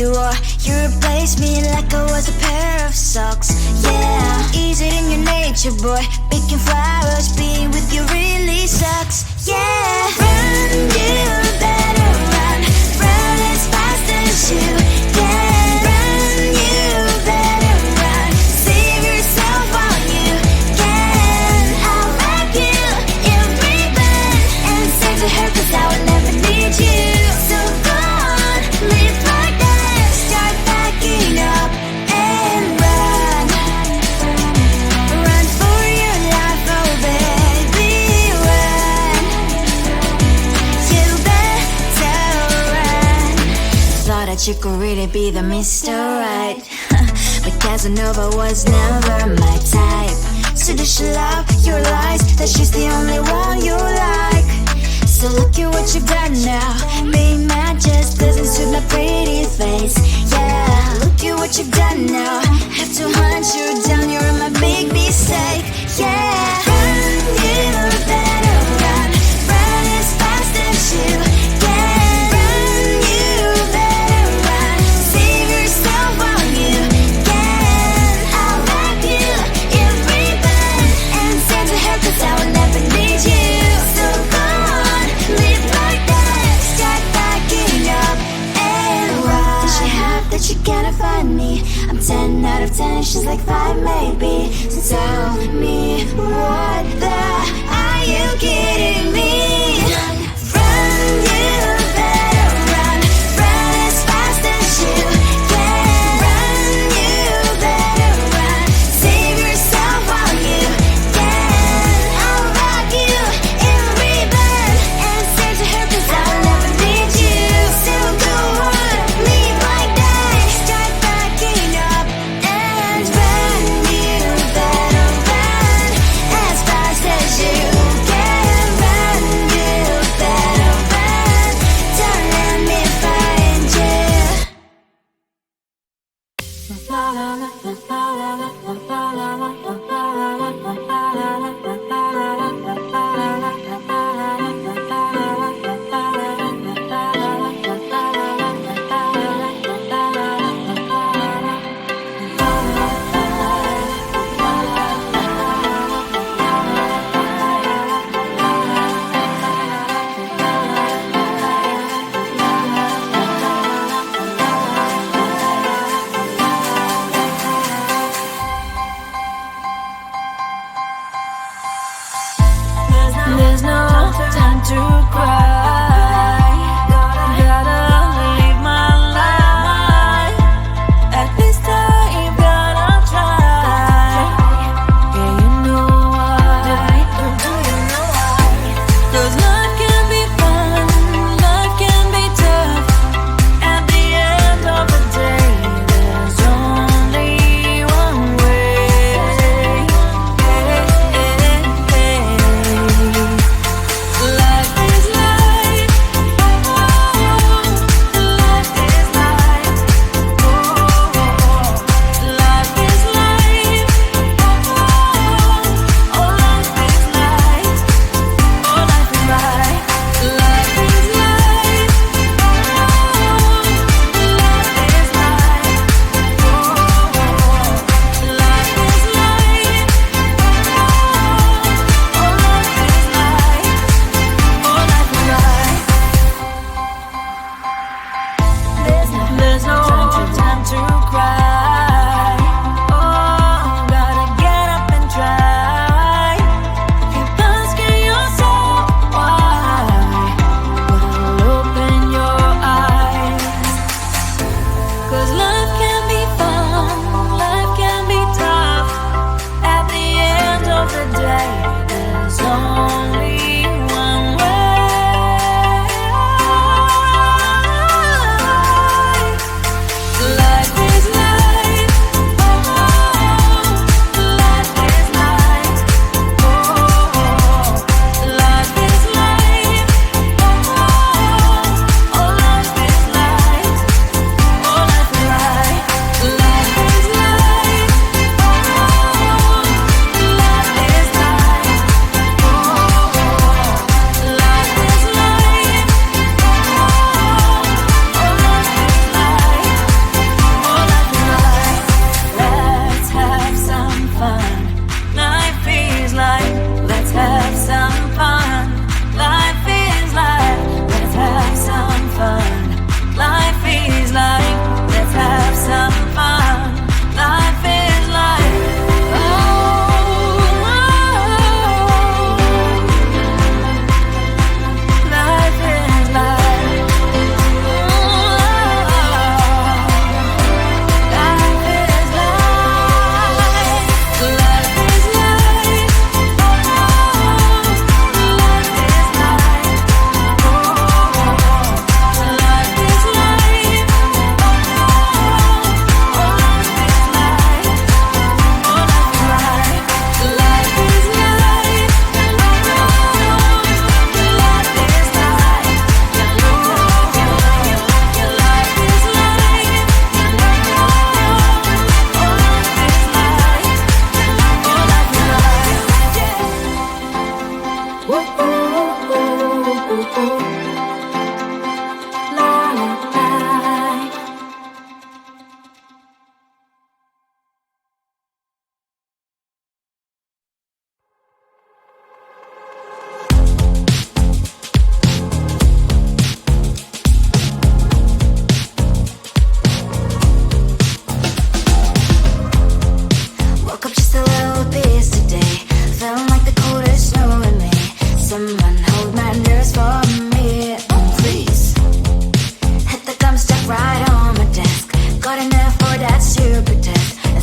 you are. You replaced me like I was a pair of socks. Yeah, is it in your nature, boy? Picking flowers, being with you really sucks. Yeah, run, you better run. Run as fast as you can. Run, you better run. Save yourself while you can. I'll wrap you in ribbon and say to her, 'cause I will never need you. So go on, live like that. Start backing up and run. Run for your life, oh baby, run. You better run. Thought that you could really be the Mr. Right, but Casanova was never my type. So does she love your lies, that she's the only one you like? So look at what you've done now. Being mad just doesn't suit my pretty face. Yeah, look at what you've done now. Have to hunt you down, you're my big mistake. Yeah, run, you better run. Run as fast as you can. Run, you better run. Save yourself while you can. I'll wrap you in ribbon and send to her, 'cause I will never need you. So go on, live like that. Start backing up and run. Does she have that you cannot find me? I'm 10 out of 10, she's like 5 maybe. So tell me, what the are you kidding me? Run, you better run. Run as fast as you can. Run, you better run. Save yourself while you can. I'll wrap you in ribbon and say to her, 'cause I will never need you. So go on, live like that. Start backing up and run. You better run as fast as you can. Run, you better run. Don't let me find you.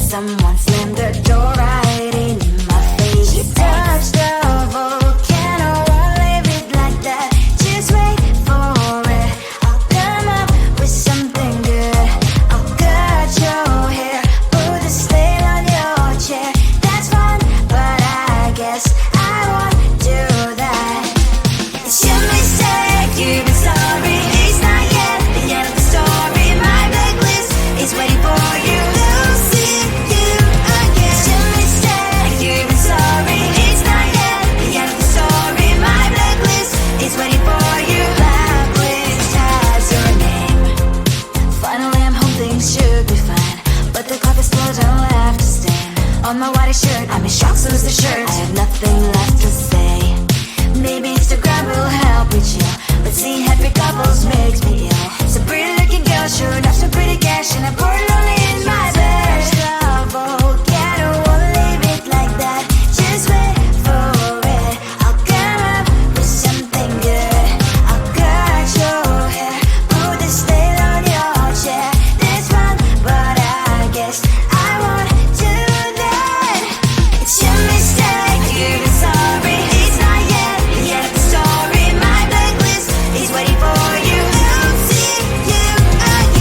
someone slammed the door right in my face. You touched the volcano, won't leave it like that. Just wait for it. I'll come up with something good. I'll cut your hair, put a stain on your chair. That's fun, but I guess I won't do that. It's your mistake, you've been sorry. It's not yet the end of the story. My blacklist is waiting for you. I'll see you again. It's your mistake, you've been sorry. It's not yet the end of the story. My blacklist is waiting for you. Blacklist has your name. Finally I'm home, things should be fine, but the clock is slow, don't have to stand. On my white shirt, I'm in shock, so is the shirt. I have nothing left to say. Maybe Instagram will help me chill, but seeing happy couples makes me ill. Some pretty looking girl, sure enough, some pretty cash, and I pour it all in my bed. Volcano, won't leave it like that. Just wait for it. I'll come up with something good. I'll cut your hair, put the stain on your chair. That's fun, but I guess I won't do that. It's your mistake, you've been sorry. It's not yet the end of the story. My blacklist is waiting for you. I'll see you again.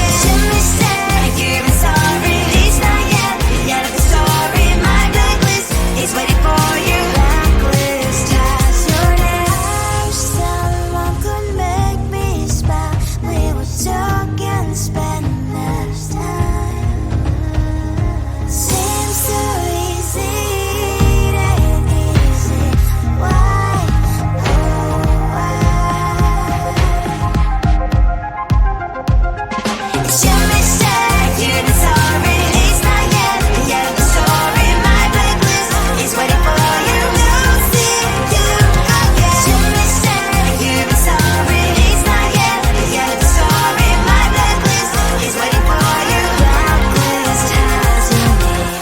It's your mistake, you've been sorry. It's not yet the end of the story. My blacklist is waiting for you. Blacklist has your name. I wish someone could make me smile. We would talk and spend less time. Seems so easy, it ain't easy. Why? Oh, why? It's your mistake, you've been sorry. It's not yet the end of the story. My blacklist is waiting for you. I'll see you again. It's your mistake, you've been sorry. It's not yet the end of the story. My blacklist is waiting for you. Blacklist has your name.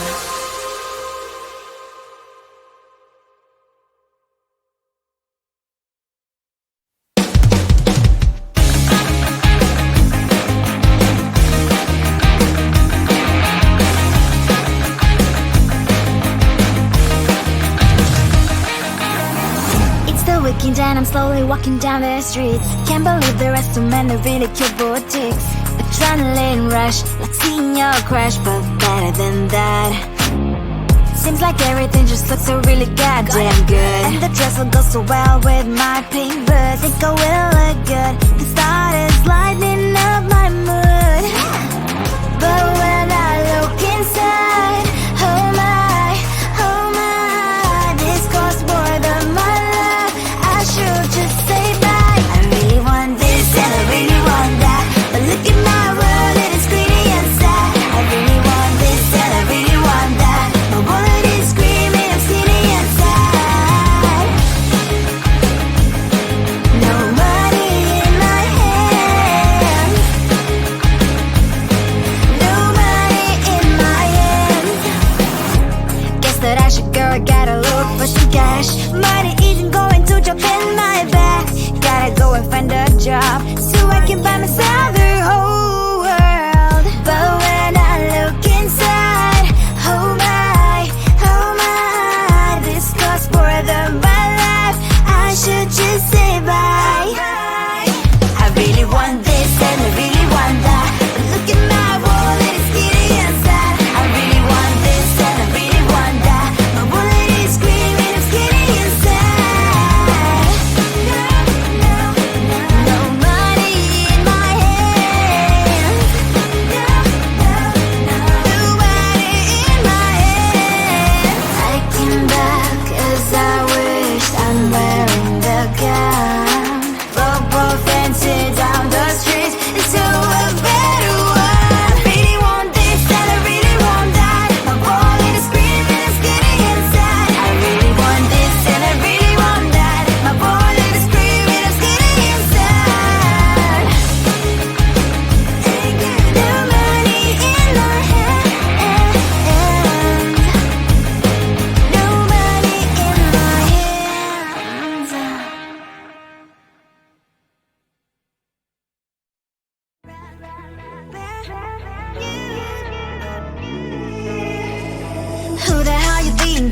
It's the weekend and I'm slowly walking down the streets. Can't believe the rest of men are really cute boutiques. Adrenaline rush, like seeing your crush, but better than that. Seems like everything just looks so really goddamn good. And the dress will go so well with my pink boots. Think I will look good. The start is lighting up my mood. But when I look inside, oh my, this costs more than my love. I should just say bye. I really want this and I really want that, but look at my world, it is greedy and sad. I really want this and I really want that. My wallet is screaming, I'm skinny and sad. No money in my hand.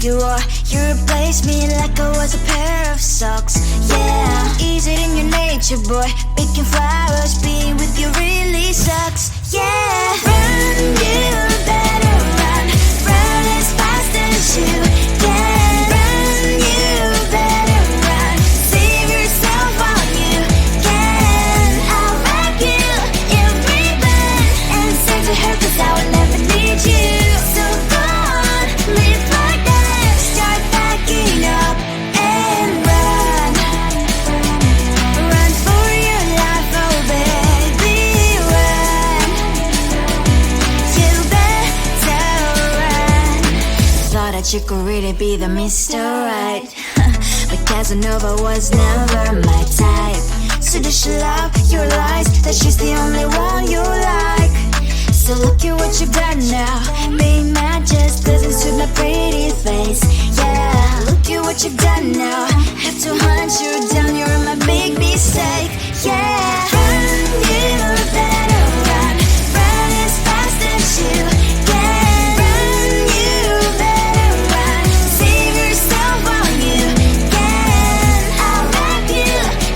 you are. You replaced me like I was a pair of socks. Yeah, is it in your nature, boy? Picking flowers, being with you really sucks. Yeah, run, you better run. Run as fast as you can. Run, you better run. Save yourself while you can. I'll wrap you in ribbon and send to her, 'cause I will never need you. So go on, live like that. Start backing up and run. Run for your life, oh baby, run. You better run. Thought that you could really be the Mr. Right, but Casanova was never my type. So does she love your lies, that she's the only one you like? So look at what you've done now. Being mad just doesn't suit my pretty face. Yeah, look at what you've done now. Have to hunt you down, you're my big mistake. Yeah, run, you better run. Run as fast as you can. Run, you better run. Save yourself while you can. I'll wrap you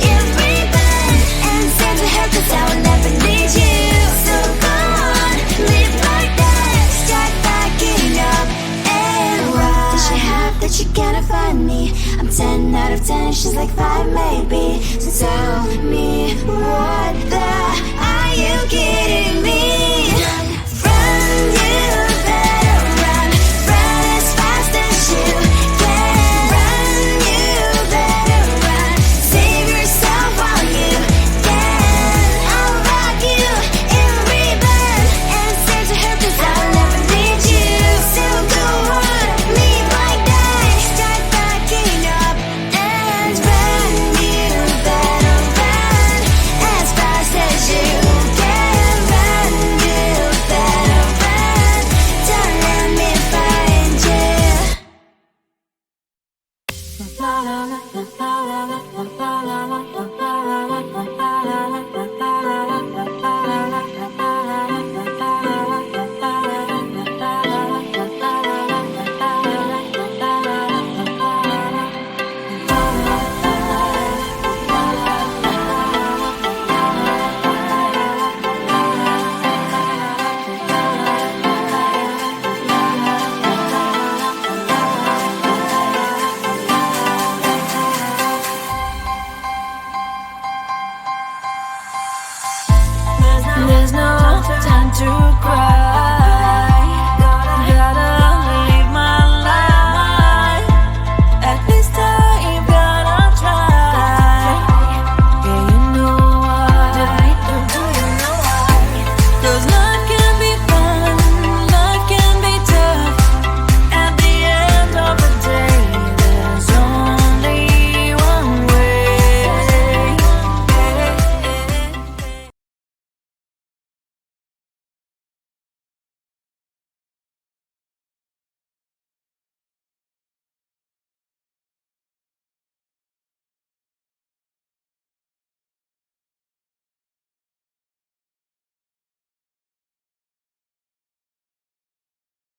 in ribbon and send to her, 'cause I will never need you. So go on, live like that. Start backing up and run. Does she have that she cannot find me? I'm 10 out of 10, she's like 5 maybe. Since I